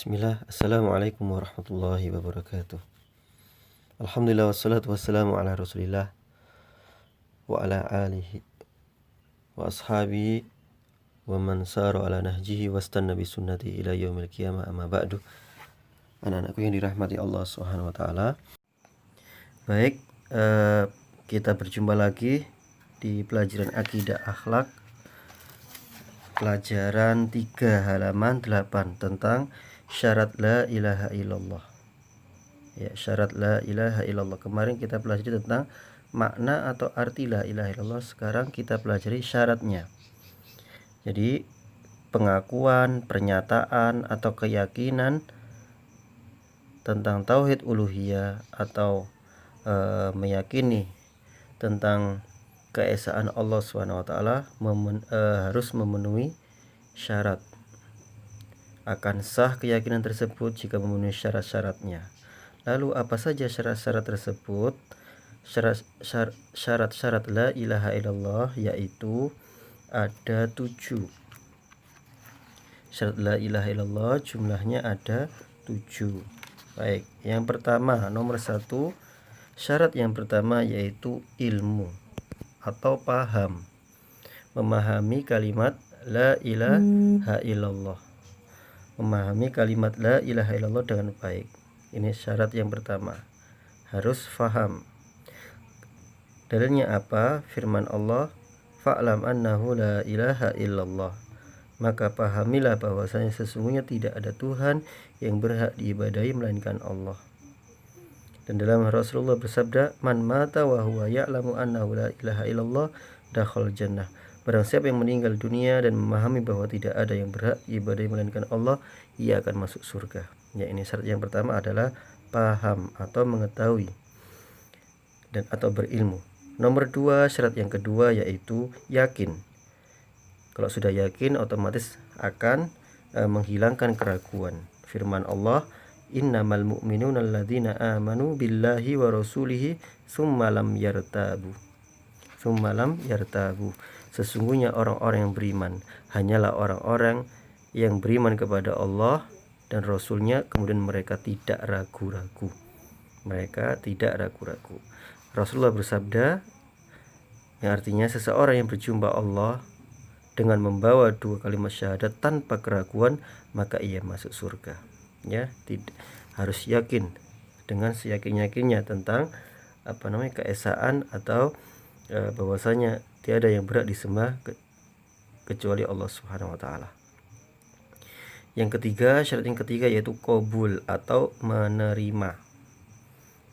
Bismillah, Assalamualaikum warahmatullahi wabarakatuh. Alhamdulillah wassalatu wassalamu ala rasulillah wa ala alihi wa ashabihi wa man sara ala nahjihi wastanna bi sunnati ila yaumil qiyamah, amma ba'du. Anak-anakku yang dirahmati Allah Subhanahu wa taala. Baik, kita berjumpa lagi di pelajaran akidah akhlak, pelajaran 3 halaman 8 tentang syarat la ilaha illallah. Ya, syarat la ilaha illallah. Kemarin kita pelajari tentang makna atau arti la ilaha illallah. Sekarang kita pelajari syaratnya. Jadi pengakuan, pernyataan atau keyakinan tentang tauhid uluhiyah atau meyakini tentang keesaan Allah SWT harus memenuhi syarat. Akan sah keyakinan tersebut jika memenuhi syarat-syaratnya. Lalu apa saja syarat-syarat tersebut? Syarat-syarat la ilaha illallah yaitu ada 7. Syarat la ilaha illallah jumlahnya ada 7. Baik, yang pertama, nomor 1, syarat yang pertama yaitu ilmu atau paham, memahami kalimat la ilaha illallah, memahami kalimat la ilaha illallah dengan baik. Ini syarat yang pertama, harus faham. Dalilnya apa? Firman Allah, fa'lam annahu la ilaha illallah, maka pahamilah bahwasanya sesungguhnya tidak ada Tuhan yang berhak diibadahi melainkan Allah. Dan dalam Rasulullah bersabda, man mata wa huwa ya'lamu annahu la ilaha illallah dakhal jannah. Barang siapa yang meninggal dunia dan memahami bahwa tidak ada yang berhak diibadahi melainkan Allah, ia akan masuk surga. Ya, ini syarat yang pertama adalah paham atau mengetahui dan atau berilmu. Nomor 2, syarat yang kedua yaitu yakin. Kalau sudah yakin, otomatis akan menghilangkan keraguan. Firman Allah, innamal mu'minuna alladzina amanu billahi wa rasulihi tsumma lam yartabu. Sesungguhnya orang-orang yang beriman hanyalah orang-orang yang beriman kepada Allah dan Rasulnya, kemudian mereka tidak ragu-ragu. Rasulullah bersabda, yang artinya seseorang yang berjumpa Allah dengan membawa 2 kalimat syahadat tanpa keraguan, maka ia masuk surga. Ya, harus yakin dengan seyakin-yakinnya tentang keesaan atau bahwasanya tiada yang berhak disembah kecuali Allah Subhanahu wa taala. Yang ketiga, syarat yang ketiga yaitu qabul atau menerima.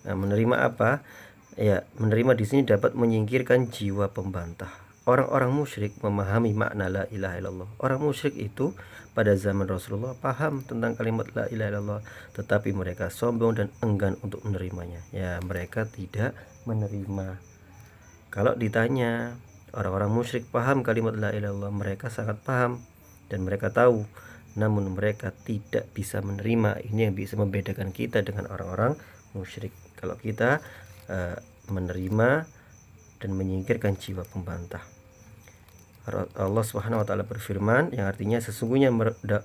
Nah, menerima apa? Ya, menerima di sini dapat menyingkirkan jiwa pembantah. Orang-orang musyrik memahami makna la ilaha illallah. Orang musyrik itu pada zaman Rasulullah paham tentang kalimat la ilaha illallah, tetapi mereka sombong dan enggan untuk menerimanya. Ya, mereka tidak menerima. Kalau ditanya, orang-orang musyrik paham kalimat la ilaha illallah, mereka sangat paham dan mereka tahu, namun mereka tidak bisa menerima. Ini yang bisa membedakan kita dengan orang-orang musyrik. Kalau kita menerima dan menyingkirkan jiwa pembantah. Allah Subhanahu wa taala berfirman, yang artinya sesungguhnya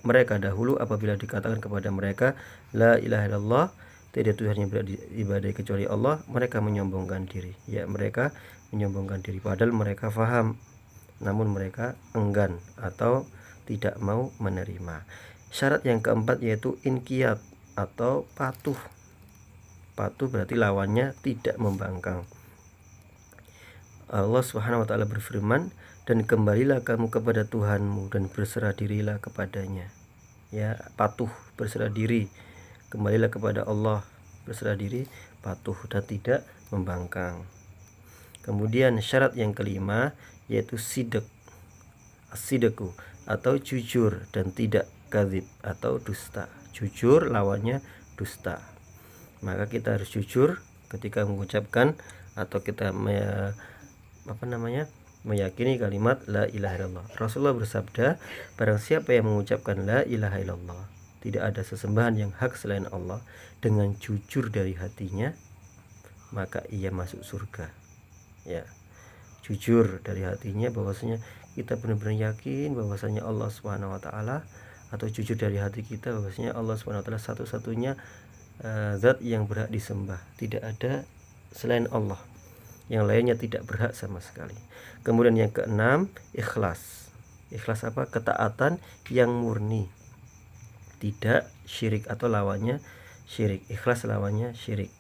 mereka dahulu apabila dikatakan kepada mereka la ilaha illallah, tidak Tuhan yang beribadai kecuali Allah, mereka menyombongkan diri. Ya, mereka menyombongkan diri padahal mereka faham, namun mereka enggan atau tidak mau menerima. Syarat yang keempat yaitu inqiyad atau patuh. Patuh berarti lawannya tidak membangkang. Allah Subhanahu wa taala berfirman, dan kembalilah kamu kepada Tuhanmu dan berserah dirilah kepadanya. Ya, patuh, berserah diri, kembalilah kepada Allah, berserah diri, patuh dan tidak membangkang. Kemudian syarat yang kelima yaitu sidq atau jujur dan tidak kadzib atau dusta. Jujur lawannya dusta. Maka kita harus jujur ketika mengucapkan atau kita meyakini kalimat la ilaha illallah. Rasulullah bersabda, barang siapa yang mengucapkan la ilaha illallah, tidak ada sesembahan yang hak selain Allah, dengan jujur dari hatinya, maka ia masuk surga. Ya, jujur dari hatinya bahwasanya kita benar-benar yakin bahwasanya Allah Subhanahu wa taala atau jujur dari hati kita bahwasanya Allah SWT satu-satunya zat yang berhak disembah, tidak ada selain Allah, yang lainnya tidak berhak sama sekali. Kemudian yang keenam, ikhlas. Ikhlas apa? Ketaatan yang murni, tidak syirik atau lawannya syirik. Ikhlas lawannya syirik.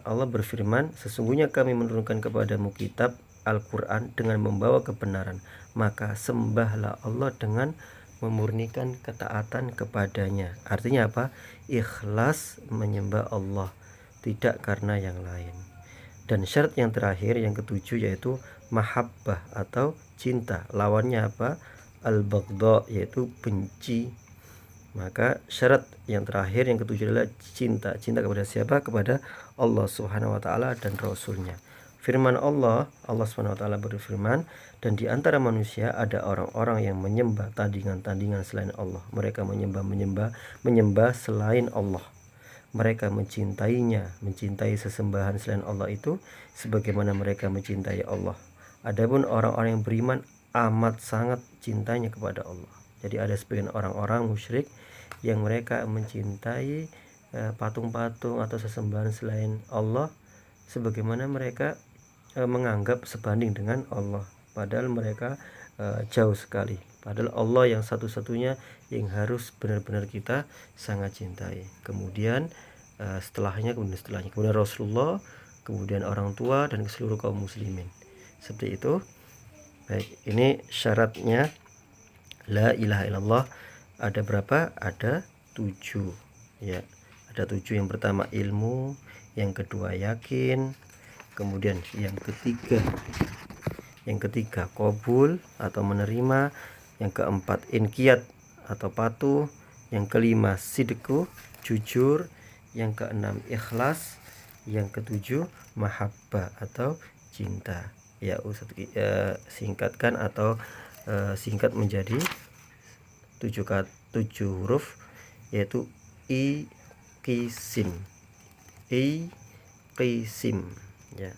Allah berfirman, sesungguhnya kami menurunkan kepadamu kitab Al-Quran dengan membawa kebenaran, maka sembahlah Allah dengan memurnikan ketaatan kepadanya. Artinya apa? Ikhlas menyembah Allah, tidak karena yang lain. Dan syarat yang terakhir, yang ketujuh, yaitu mahabbah atau cinta. Lawannya apa? Al-baghdha, yaitu benci. Maka syarat yang terakhir, yang ketujuh adalah cinta. Cinta kepada siapa? Kepada Allah Subhanahu wa taala dan Rasulnya. Firman Allah Subhanahu wa taala berfirman, dan di antara manusia ada orang-orang yang menyembah tandingan-tandingan selain Allah. Mereka menyembah selain Allah. Mereka mencintainya, mencintai sesembahan selain Allah itu sebagaimana mereka mencintai Allah. Adapun orang-orang yang beriman amat sangat cintanya kepada Allah. Jadi ada sebagian orang-orang musyrik yang mereka mencintai patung-patung atau sesembahan selain Allah sebagaimana mereka menganggap sebanding dengan Allah, padahal mereka jauh sekali. Padahal Allah yang satu-satunya yang harus benar-benar kita sangat cintai. Kemudian setelahnya Rasulullah, kemudian orang tua dan seluruh kaum muslimin. Seperti itu. Baik, ini syaratnya la ilaha illallah. Ada berapa? Ada 7 ya. Ada 7. Yang pertama ilmu, yang kedua yakin, kemudian yang ketiga qabul atau menerima, yang keempat inqiyad atau patuh, yang kelima sidqu jujur, yang keenam ikhlas, yang ketujuh mahabbah atau cinta. Ya, singkatkan atau singkat menjadi 7 huruf, yaitu iqisim ya.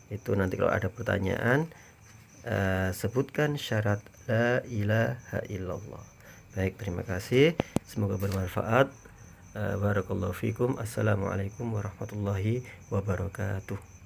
Itu nanti kalau ada pertanyaan sebutkan syarat la ilaha illallah. Baik, terima kasih, semoga bermanfaat. Barakallahu fikum. Assalamualaikum warahmatullahi wabarakatuh.